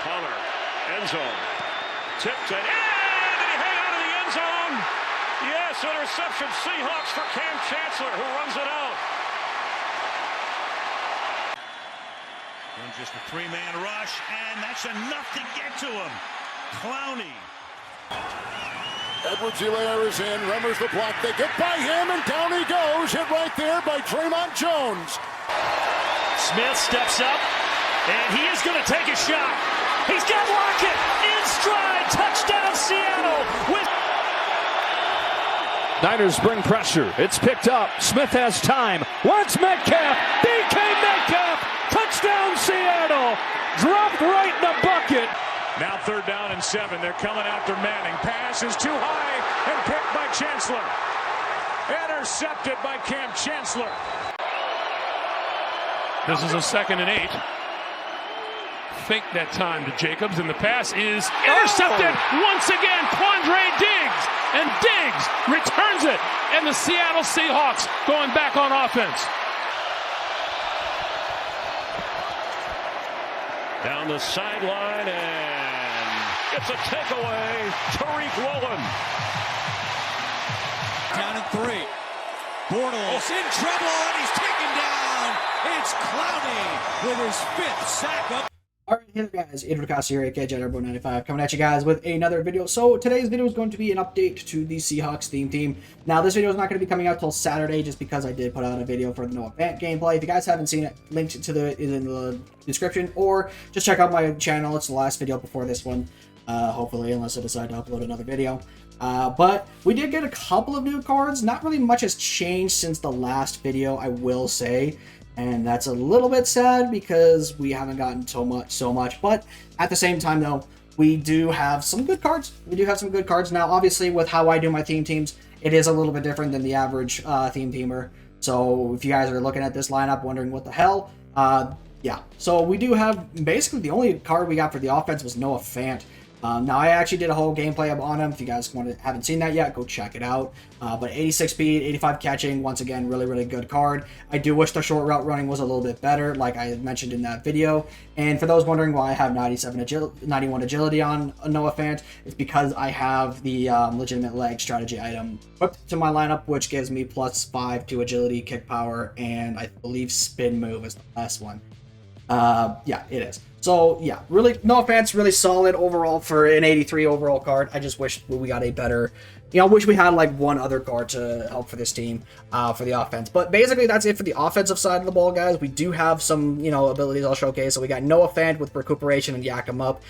Hunter, end zone, tipped it in. Did he hang out of the end zone? Yes, interception. Seahawks for Cam Chancellor, who runs it out. And just a three-man rush, and that's enough to get to him. CLOWNEY. Edwards-Helaire is in, Remmers the block, they get by him, and down he goes, hit right there by Draymond Jones. Smith steps up, and he is going to take a shot. He's got Lockett in stride, touchdown Seattle. Niners bring pressure, it's picked up, Smith has time, wants Metcalf, DK Metcalf, touchdown Seattle, dropped right in the bucket. Now 3rd down and 7. They're coming after Manning. Pass is too high and picked by Chancellor. Intercepted by Cam Chancellor. This is a 2nd and 8. Fake that time to Jacobs, and the pass is intercepted once again. Quandre Diggs, and Diggs returns it, and the Seattle Seahawks going back on offense. Down the sideline, and it's a takeaway. Tariq Woolen. Down in 3. Bortles in trouble, and he's taken down. It's CLOWNEY with his 5th sack up. Alright, hey there guys, Adrian here, aka JADEVEON95, coming at you guys with another video. So today's video is going to be an update to the Seahawks theme. Now this video is not going to be coming out till Saturday, just because I did put out a video for the Noah Fant gameplay. If you guys haven't seen it, linked to it in the description, or just check out my channel. It's the last video before this one, hopefully, unless I decide to upload another video. But we did get a couple of new cards. Not really much has changed since the last video, I will say. And that's a little bit sad because we haven't gotten so much. But at the same time, though, we do have some good cards. Now, obviously, with how I do my theme teams, it is a little bit different than the average theme teamer. So if you guys are looking at this lineup wondering what the hell, yeah. So we do have basically the only card we got for the offense was Noah Fant. Now, I actually did a whole gameplay on him. If you guys haven't seen that yet, go check it out. But 86 speed, 85 catching, once again, really good card. I do wish the short route running was a little bit better, like I mentioned in that video. And for those wondering why I have 91 agility on Noah Fant, it's because I have the legitimate leg strategy item equipped to my lineup, which gives me +5 to agility, kick power, and I believe spin move is the last one. Yeah, it is. So yeah, really, Noah Fant's really solid overall for an 83 overall card. I just wish we got a better, wish we had like one other card to help for this team, for the offense. But basically that's it for the offensive side of the ball, guys. We do have some, abilities I'll showcase. So we got Noah Fant with recuperation and yak him up.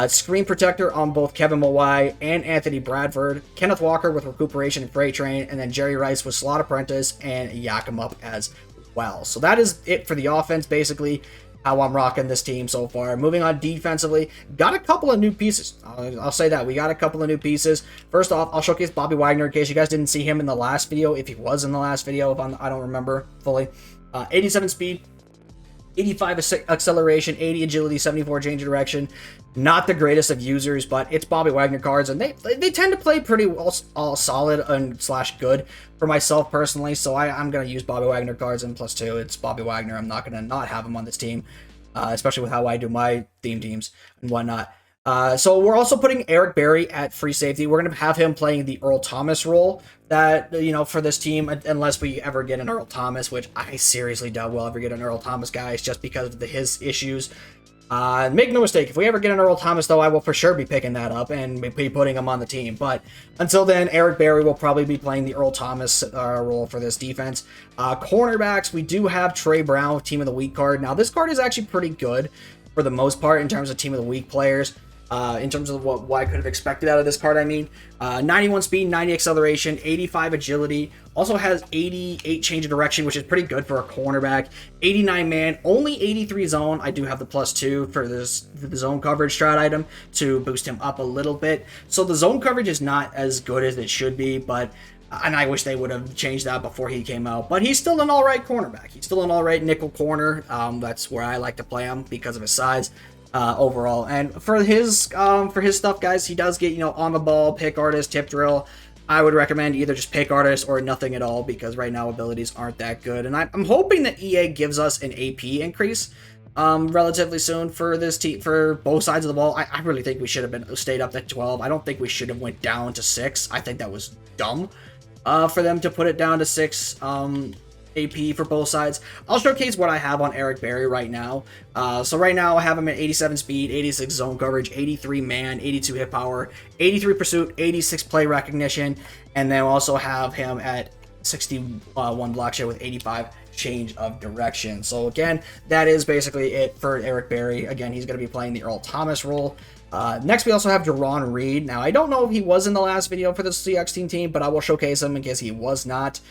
Screen protector on both Kevin Mawai and Anthony Bradford. Kenneth Walker with recuperation and freight train, and then Jerry Rice with slot apprentice and yak him up as well. So that is it for the offense, basically. How I'm rocking this team so far. Moving on defensively, got a couple of new pieces. I'll say that. We got a couple of new pieces. First off, I'll showcase Bobby Wagner in case you guys didn't see him in the last video. If he was in the last video, I don't remember fully. 87 speed, 85 acceleration, 80 agility, 74 change of direction. Not the greatest of users, but it's Bobby Wagner cards, and they tend to play pretty all solid and / good for myself personally. So I'm going to use Bobby Wagner cards, and +2, it's Bobby Wagner. I'm not going to not have him on this team, especially with how I do my theme teams and whatnot. So we're also putting Eric Berry at free safety. We're going to have him playing the Earl Thomas role that, for this team, unless we ever get an Earl Thomas, which I seriously doubt we'll ever get an Earl Thomas, guys, just because of his issues. Make no mistake, if we ever get an Earl Thomas, though, I will for sure be picking that up and be putting him on the team. But until then, Eric Berry will probably be playing the Earl Thomas role for this defense. Cornerbacks, we do have Trey Brown with Team of the Week card. Now, this card is actually pretty good for the most part in terms of Team of the Week players. In terms of what I could have expected out of this card, 91 speed, 90 acceleration, 85 agility, also has 88 change of direction, which is pretty good for a cornerback, 89 man, only 83 zone. I do have the +2 for the zone coverage strat item to boost him up a little bit. So the zone coverage is not as good as it should be, but and I wish they would have changed that before he came out, but he's still an alright cornerback. He's still an alright nickel corner. That's where I like to play him because of his size. Overall, and for his stuff, guys, he does get on the ball, pick artist, tip drill. I would recommend either just pick artist or nothing at all, because right now abilities aren't that good, and I'm hoping that EA gives us an AP increase relatively soon for this team, for both sides of the ball. I really think we should have stayed up at 12. I don't think we should have went down to 6. I think that was dumb for them to put it down to 6 AP for both sides. I'll showcase what I have on Eric Berry right now. So right now I have him at 87 speed, 86 zone coverage, 83 man, 82 hit power, 83 pursuit, 86 play recognition, and then also have him at 61 block share with 85 change of direction. So again, that is basically it for Eric Berry. Again, he's going to be playing the Earl Thomas role. Next, we also have Jerron Reed. Now, I don't know if he was in the last video for the Seahawks team, but I will showcase him in case he was not.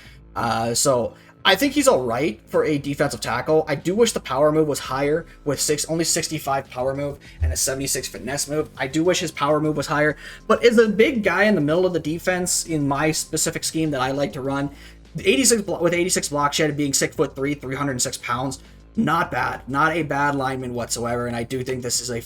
So I think he's all right for a defensive tackle. I do wish the power move was higher with only 65 power move and a 76 finesse move. I do wish his power move was higher, but as a big guy in the middle of the defense in my specific scheme that I like to run, 86 with 86 block shed, being 6'3", 306 pounds, not bad, not a bad lineman whatsoever. And I do think this is a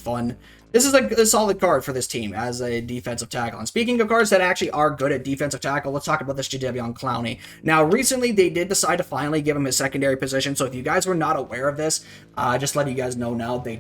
solid card for this team as a defensive tackle. And speaking of cards that actually are good at defensive tackle, let's talk about this JADEVEON CLOWNEY. Now, recently they did decide to finally give him his secondary position. So if you guys were not aware of this, just letting you guys know now, he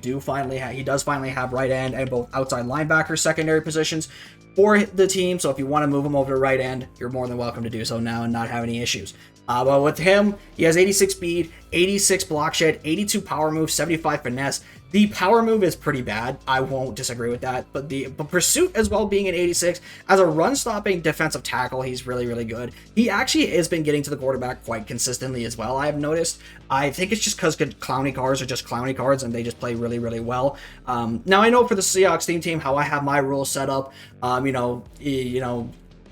does finally have right end and both outside linebacker secondary positions for the team. So if you want to move him over to right end, you're more than welcome to do so now and not have any issues. But with him, he has 86 speed, 86 block shed, 82 power move, 75 finesse. The power move is pretty bad. I won't disagree with that. But the pursuit as well, being an 86, as a run-stopping defensive tackle, he's really, really good. He actually has been getting to the quarterback quite consistently as well, I have noticed. I think it's just because Clowney cards are just Clowney cards and they just play really, really well. Now, I know for the Seahawks team how I have my rules set up,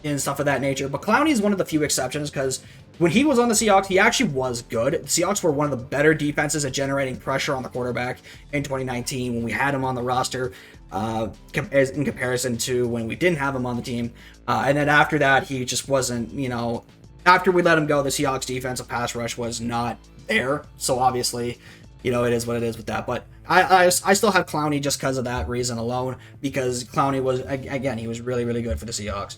and stuff of that nature. But Clowney is one of the few exceptions because when he was on the Seahawks, he actually was good. The Seahawks were one of the better defenses at generating pressure on the quarterback in 2019 when we had him on the roster in comparison to when we didn't have him on the team. And then after that, he just wasn't, after we let him go, the Seahawks defensive pass rush was not there. So obviously, it is what it is with that. But I still have Clowney just because of that reason alone, because Clowney was, again, he was really, really good for the Seahawks.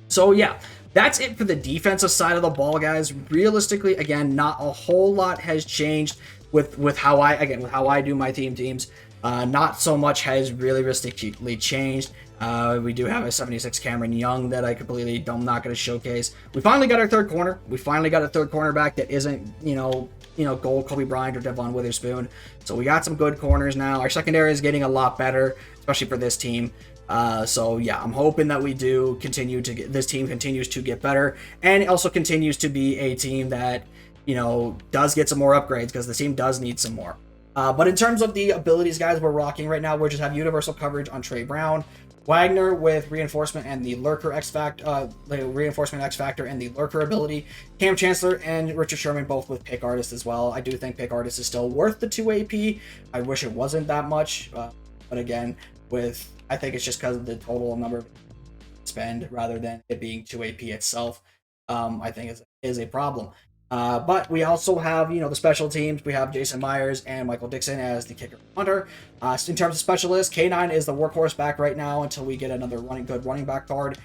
So yeah, that's it for the defensive side of the ball, guys. Realistically, again, not a whole lot has changed with how I do my teams. Not so much has really realistically changed. We do have a 76 Cameron Young that I'm not going to showcase. We finally got our third corner. We finally got a third cornerback that isn't, gold Kobe Bryant or Devon Witherspoon. So we got some good corners now. Our secondary is getting a lot better, especially for this team. So yeah, I'm hoping that this team continues to get better and also continues to be a team that, does get some more upgrades because the team does need some more. But in terms of the abilities, guys, we're rocking right now, we just have universal coverage on TRE Brown, Wagner with reinforcement and the lurker X Factor, the reinforcement X Factor and the lurker ability, Cam Chancellor and Richard Sherman both with pick artist as well. I do think pick artist is still worth the 2 AP. I wish it wasn't that much, but again, I think it's just because of the total number of spend rather than it being 2 AP itself. I think is a problem. But we also have, the special teams. We have Jason Myers and Michael Dixon as the kicker punter. In terms of specialists, K9 is the workhorse back right now until we get another good running back card.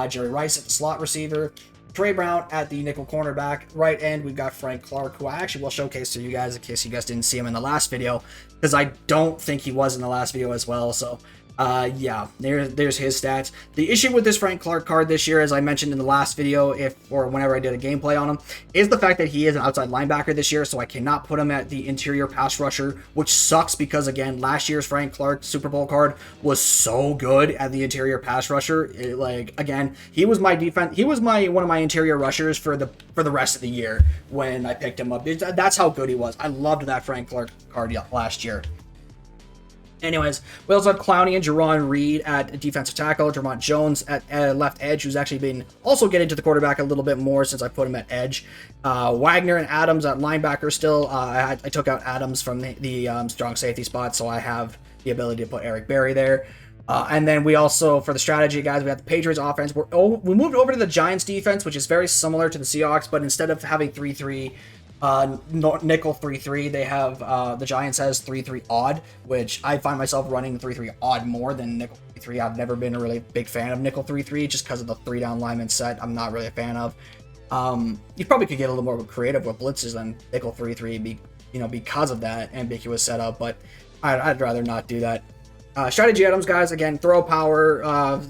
Jerry Rice at the slot receiver. TRE Brown at the nickel cornerback. Right end, we've got Frank Clark, who I actually will showcase to you guys in case you guys didn't see him in the last video, because I don't think he was in the last video as well. So yeah, there's his stats. The issue with this Frank Clark card this year, as I mentioned in the last video, whenever I did a gameplay on him, is the fact that he is an outside linebacker this year, so I cannot put him at the interior pass rusher, which sucks because, again, last year's Frank Clark Super Bowl card was so good at the interior pass rusher. Again, he was my one of my interior rushers for the rest of the year when I picked him up. That's how good he was. I loved that Frank Clark card last year. Anyways, we also have Clowney and Jerron Reed at defensive tackle, Jermont Jones at left edge, who's actually been also getting to the quarterback a little bit more since I put him at edge. Wagner and Adams at linebacker still. I took out Adams from the strong safety spot, so I have the ability to put Eric Berry there. And then we also, for the strategy, guys, we have the Patriots offense. We moved over to the Giants defense, which is very similar to the Seahawks, but instead of having 3-3, nickel 3-3, they have the Giants has 3-3 odd, which I find myself running 3-3 odd more than nickel 3-3. I've never been a really big fan of nickel 3-3 just because of the 3-down lineman set. I'm not really a fan of. You probably could get a little more creative with blitzes than nickel 3-3, because of that ambiguous setup, but I'd rather not do that. Strategy items, guys, again, throw power,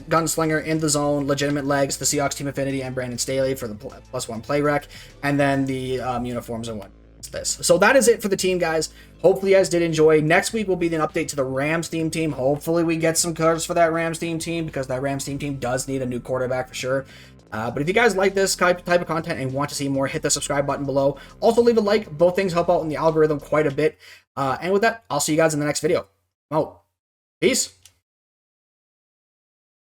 gunslinger in the zone, legitimate legs, the Seahawks team affinity, and Brandon Staley for the +1 play rec, and then the uniforms and what. This. So that is it for the team, guys. Hopefully you guys did enjoy. Next week will be an update to the Rams team. Hopefully we get some cards for that Rams team because that Rams team does need a new quarterback for sure. But if you guys like this type of content and want to see more, hit the subscribe button below. Also leave a like. Both things help out in the algorithm quite a bit. And with that, I'll see you guys in the next video. Peace.